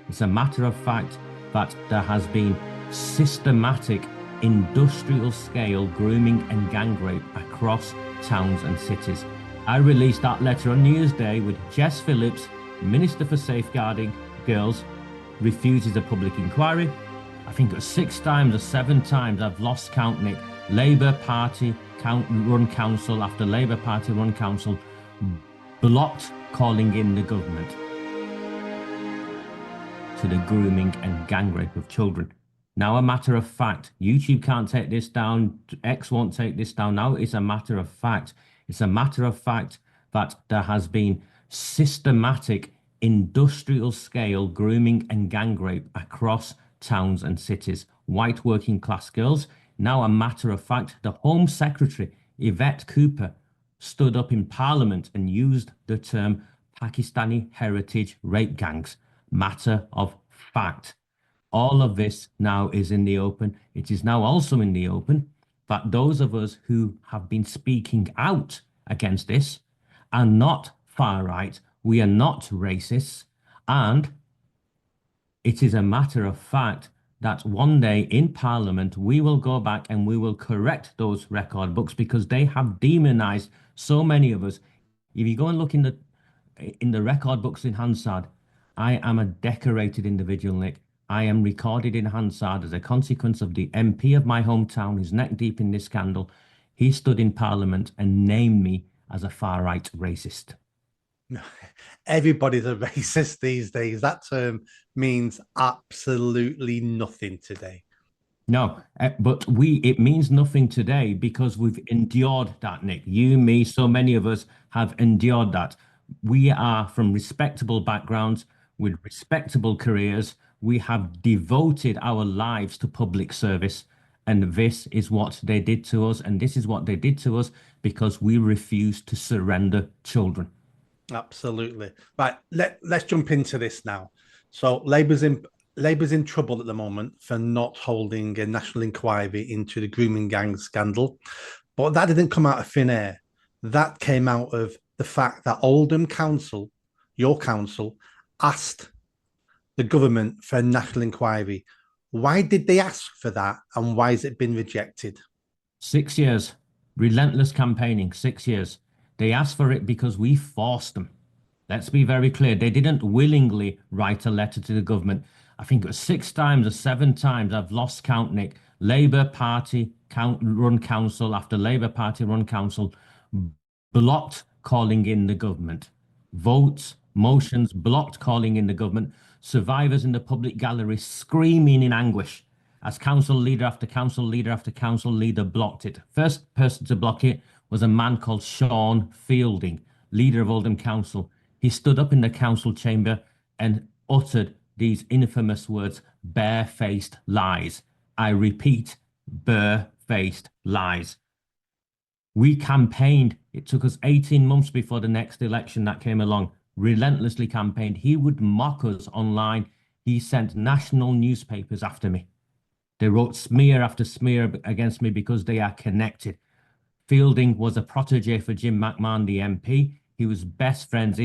It's a matter of fact that there has been systematic industrial scale grooming and gang rape across towns and cities. I released that letter on New Year's Day with Jess Phillips, Minister for Safeguarding Girls, refuses a public inquiry. I think it was 6 times or 7 times, I've lost count, Nick. Labour Party run council after Labour Party run council blocked calling in the government to the grooming and gang rape of children. Now, a matter of fact, YouTube can't take this down, X won't take this down. Now it's a matter of fact. It's a matter of fact that there has been systematic industrial scale grooming and gang rape across towns and cities. White working class girls. Now, a matter of fact, the Home Secretary, Yvette Cooper, stood up in Parliament and used the term Pakistani heritage rape gangs. Matter of fact. All of this now is in the open. It is now also in the open that those of us who have been speaking out against this are not far right. We are not racists. And it is a matter of fact that one day in Parliament, we will go back and we will correct those record books because they have demonized so many of us. If you go and look in the record books in Hansard, I am a decorated individual, Nick. I am recorded in Hansard as a consequence of the MP of my hometown who's neck deep in this scandal. He stood in Parliament and named me as a far-right racist. Everybody's a racist these days. That term means absolutely nothing today. No, but it means nothing today because we've endured that, Nick. You, me, so many of us have endured that. We are from respectable backgrounds with respectable careers. We have devoted our lives to public service. And this is what they did to us. And this is what they did to us because we refused to surrender children. Absolutely. Right. Let's jump into this now. So Labour's in trouble at the moment for not holding a national inquiry into the grooming gang scandal. But that didn't come out of thin air. That came out of the fact that Oldham Council, your council, asked the government for a national inquiry. Why did they ask for that and why has it been rejected? 6 years, relentless campaigning, 6 years. They asked for it because we forced them. Let's be very clear. They didn't willingly write a letter to the government. I think it was 6 times or 7 times, I've lost count, Nick. Labour Party run council after Labour Party run council blocked calling in the government. Votes, motions blocked calling in the government. Survivors in the public gallery screaming in anguish as council leader after council leader after council leader blocked it. First person to block it was a man called Sean Fielding, leader of Oldham Council. He stood up in the council chamber and uttered these infamous words, barefaced lies. I repeat, barefaced lies. We campaigned. It took us 18 months before the next election that came along. Relentlessly campaigned. He would mock us online. He sent national newspapers after me. They wrote smear after smear against me because they are connected. Fielding was a protege for Jim McMahon, the MP. He was his best friends,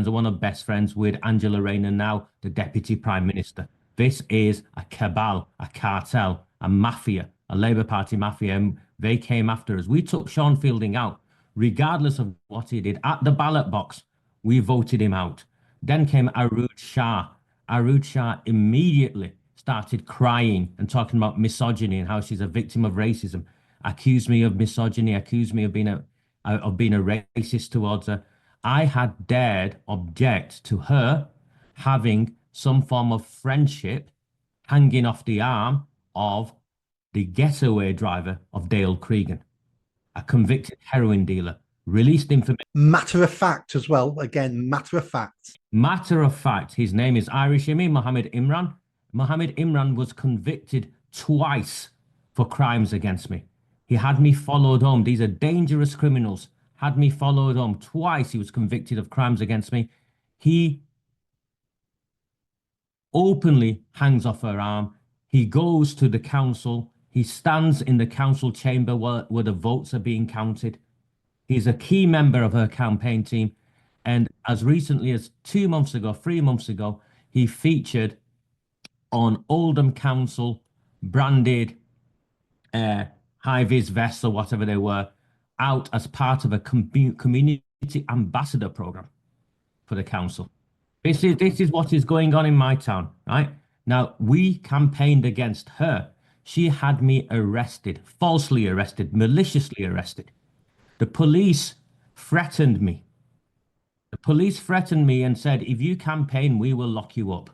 or one of best friends with Angela Rayner, now the Deputy Prime Minister. This is a cabal, a cartel, a mafia, a Labour Party mafia, and they came after us. We took Sean Fielding out, regardless of what he did. At the ballot box, we voted him out. Then came Arooj Shah. Arooj Shah immediately started crying and talking about misogyny and how she's a victim of racism. Accused me of misogyny, accused me of being a racist towards her. I had dared object to her having some form of friendship hanging off the arm of the getaway driver of Dale Cregan, a convicted heroin dealer, released information. Matter of fact as well. Again, matter of fact. Matter of fact, his name is Irish Imi Mohammed Imran. Mohammed Imran was convicted twice for crimes against me. He had me followed home. These are dangerous criminals. Had me followed home twice. He was convicted of crimes against me. He openly hangs off her arm. He goes to the council. He stands in the council chamber where the votes are being counted. He's a key member of her campaign team. And as recently as 2 months ago, 3 months ago, he featured on Oldham Council branded uh, high-vis vests or whatever they were out as part of a community ambassador program for the council. This is what is going on in my town, right? Now, we campaigned against her. She had me arrested, falsely arrested, maliciously arrested. The police threatened me. The police threatened me and said, if you campaign, we will lock you up.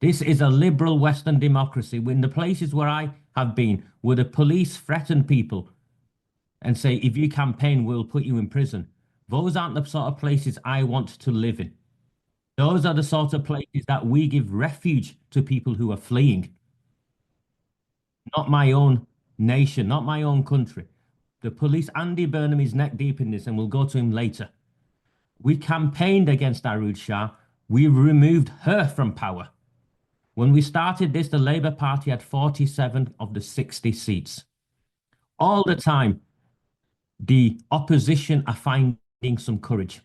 This is a liberal Western democracy. When the places where I have been, where the police threaten people and say, if you campaign, we'll put you in prison. Those aren't the sort of places I want to live in. Those are the sort of places that we give refuge to people who are fleeing. Not my own nation, not my own country. The police, Andy Burnham is neck deep in this, and we'll go to him later. We campaigned against Arud Shah. We removed her from power. When we started this, the Labour Party had 47 of the 60 seats. All the time, the opposition are finding some courage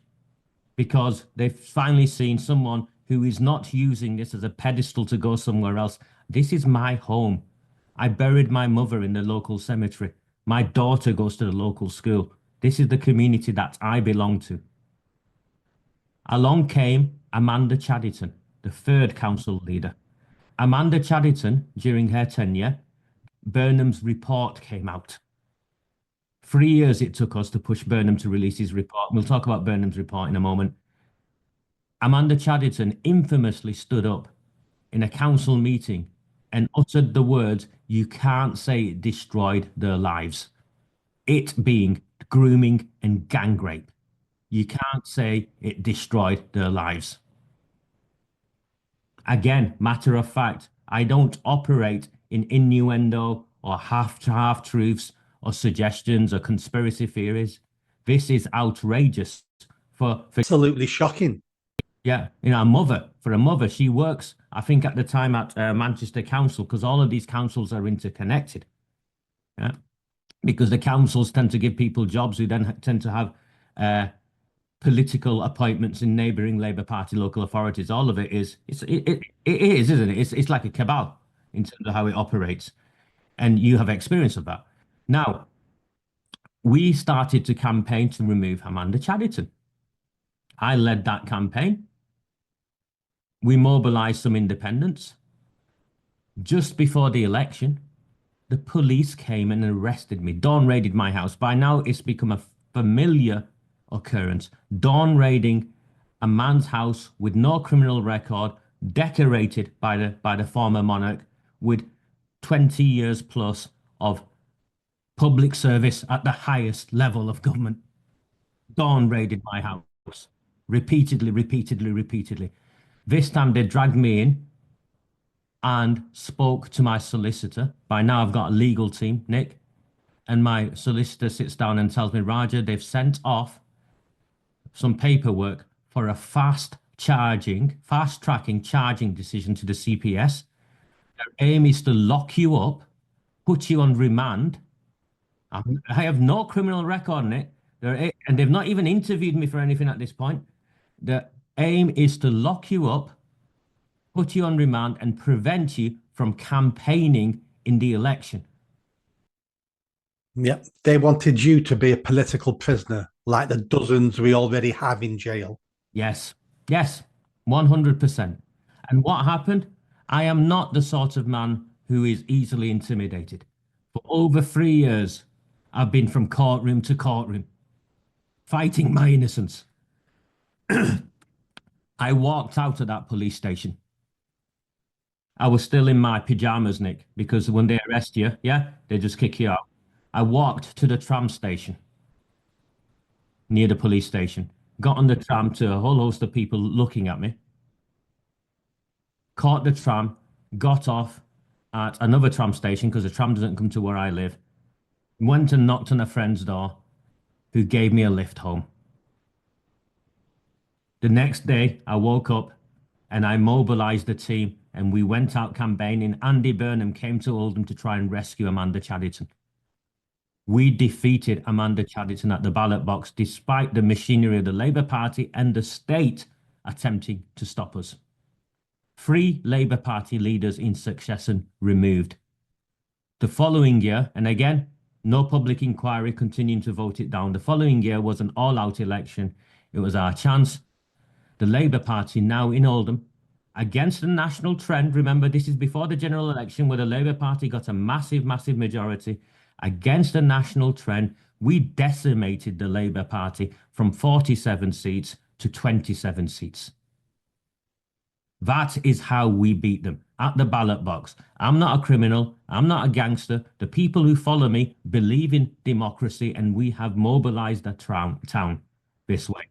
because they've finally seen someone who is not using this as a pedestal to go somewhere else. This is my home. I buried my mother in the local cemetery. My daughter goes to the local school. This is the community that I belong to. Along came Amanda Chadderton, the third council leader. Amanda Chadderton, during her tenure, Burnham's report came out. 3 years it took us to push Burnham to release his report. We'll talk about Burnham's report in a moment. Amanda Chadderton infamously stood up in a council meeting and uttered the words, "You can't say it destroyed their lives." It being grooming and gang rape. You can't say it destroyed their lives. Again, matter of fact, I don't operate in innuendo or half truths or suggestions or conspiracy theories. This is outrageous for Absolutely shocking. yeah, for a mother, she works, I think at the time at Manchester Council, because all of these councils are interconnected. Yeah, because the councils tend to give people jobs who then tend to have political appointments in neighbouring Labour Party local authorities. All of it is, it is, isn't it? It's like a cabal in terms of how it operates. And you have experience of that. Now, we started to campaign to remove Amanda Chadderton. I led that campaign. We mobilised some independents. Just before the election, the police came and arrested me. Dawn raided my house. By now, it's become a familiar occurrence. Dawn raiding a man's house with no criminal record, decorated by the former monarch with 20 years plus of public service at the highest level of government. Dawn raided my house repeatedly, repeatedly, repeatedly. This time they dragged me in and spoke to my solicitor. By now I've got a legal team, Nick, and my solicitor sits down and tells me, Roger, they've sent off some paperwork for a fast tracking charging decision to the CPS. Their aim is to lock you up, put you on remand. I have no criminal record on it. And they've not even interviewed me for anything at this point. The aim is to lock you up, put you on remand, and prevent you from campaigning in the election. Yeah, they wanted you to be a political prisoner, like the dozens we already have in jail. Yes, 100%. And what happened? I am not the sort of man who is easily intimidated. For over 3 years, I've been from courtroom to courtroom, fighting my innocence. I walked out of that police station. I was still in my pajamas, Nick, because when they arrest you, yeah, they just kick you out. I walked to the tram station near the police station, got on the tram to a whole host of people looking at me, caught the tram, got off at another tram station because the tram doesn't come to where I live, went and knocked on a friend's door who gave me a lift home. The next day, I woke up and I mobilized the team and we went out campaigning. Andy Burnham came to Oldham to try and rescue Amanda Chadderton. We defeated Amanda Chadderton at the ballot box, despite the machinery of the Labour Party and the state attempting to stop us. 3 Labour Party leaders in succession removed. The following year, and again, no public inquiry, continuing to vote it down. The following year was an all-out election. It was our chance. The Labour Party now in Oldham, against the national trend. Remember, this is before the general election where the Labour Party got a massive, massive majority. Against the national trend, we decimated the Labour Party from 47 seats to 27 seats. That is how we beat them at the ballot box. I'm not a criminal. I'm not a gangster. The people who follow me believe in democracy, and we have mobilized the town this way.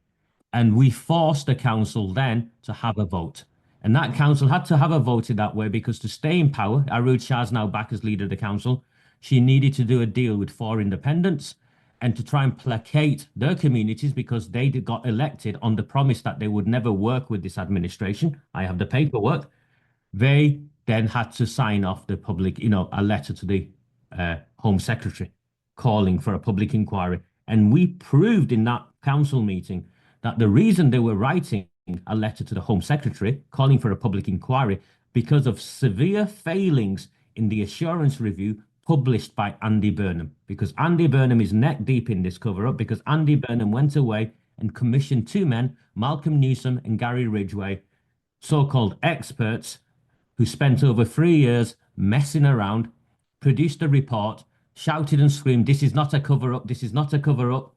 And we forced the council then to have a vote. And that council had to have a voted that way because to stay in power, Arud Shah's now back as leader of the council. She needed to do a deal with 4 independents and to try and placate their communities because they got elected on the promise that they would never work with this administration. I have the paperwork. They then had to sign off the public, a letter to the Home Secretary calling for a public inquiry. And we proved in that council meeting that the reason they were writing a letter to the Home Secretary calling for a public inquiry because of severe failings in the assurance review published by Andy Burnham, because Andy Burnham is neck deep in this cover-up, because Andy Burnham went away and commissioned 2 men, Malcolm Newsom and Gary Ridgway, so-called experts who spent over 3 years messing around, produced a report, shouted and screamed, "This is not a cover-up, this is not a cover-up."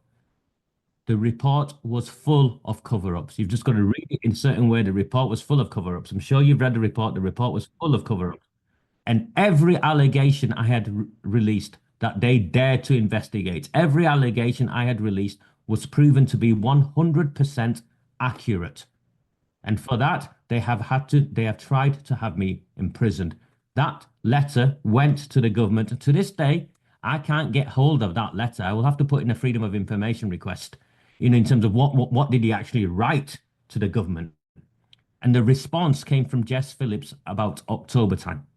The report was full of cover-ups. You've just got to read it in a certain way. The report was full of cover-ups. I'm sure you've read the report. The report was full of cover-ups. And every allegation I had released that they dared to investigate, every allegation I had released was proven to be 100% accurate. And for that, they have tried to have me imprisoned. That letter went to the government. To this day, I can't get hold of that letter. I will have to put in a Freedom of Information request, in terms of what did he actually write to the government. And the response came from Jess Phillips about October time.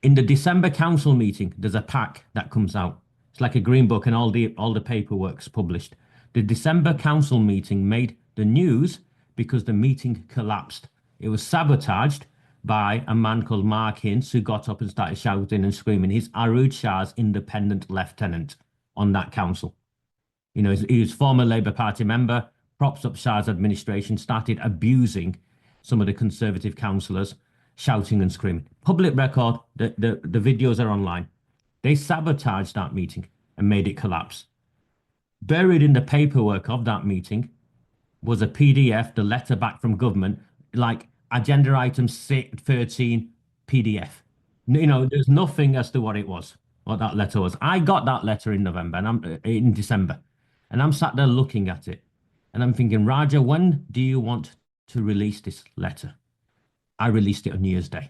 In the December council meeting, there's a pack that comes out. It's like a green book and all the paperwork's published. The December council meeting made the news because the meeting collapsed. It was sabotaged by a man called Mark Hinds who got up and started shouting and screaming. He's Arud Shah's independent lieutenant on that council. He was former Labour Party member, props up Shah's administration, started abusing some of the Conservative councillors, shouting and screaming. Public record, the videos are online. They sabotaged that meeting and made it collapse. Buried in the paperwork of that meeting was a PDF, the letter back from government, like agenda item 13 PDF. There's nothing as to what it was, what that letter was. I got that letter in November and I'm in December, and I'm sat there looking at it, and I'm thinking, Raja, when do you want to release this letter? I released it on New Year's Day.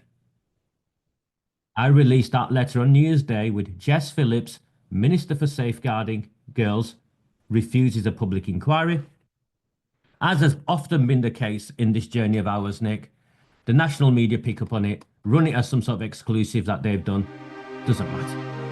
I released that letter on New Year's Day with Jess Phillips, Minister for Safeguarding Girls, refuses a public inquiry. As has often been the case in this journey of ours, Nick, the national media pick up on it, run it as some sort of exclusive that they've done. Doesn't matter.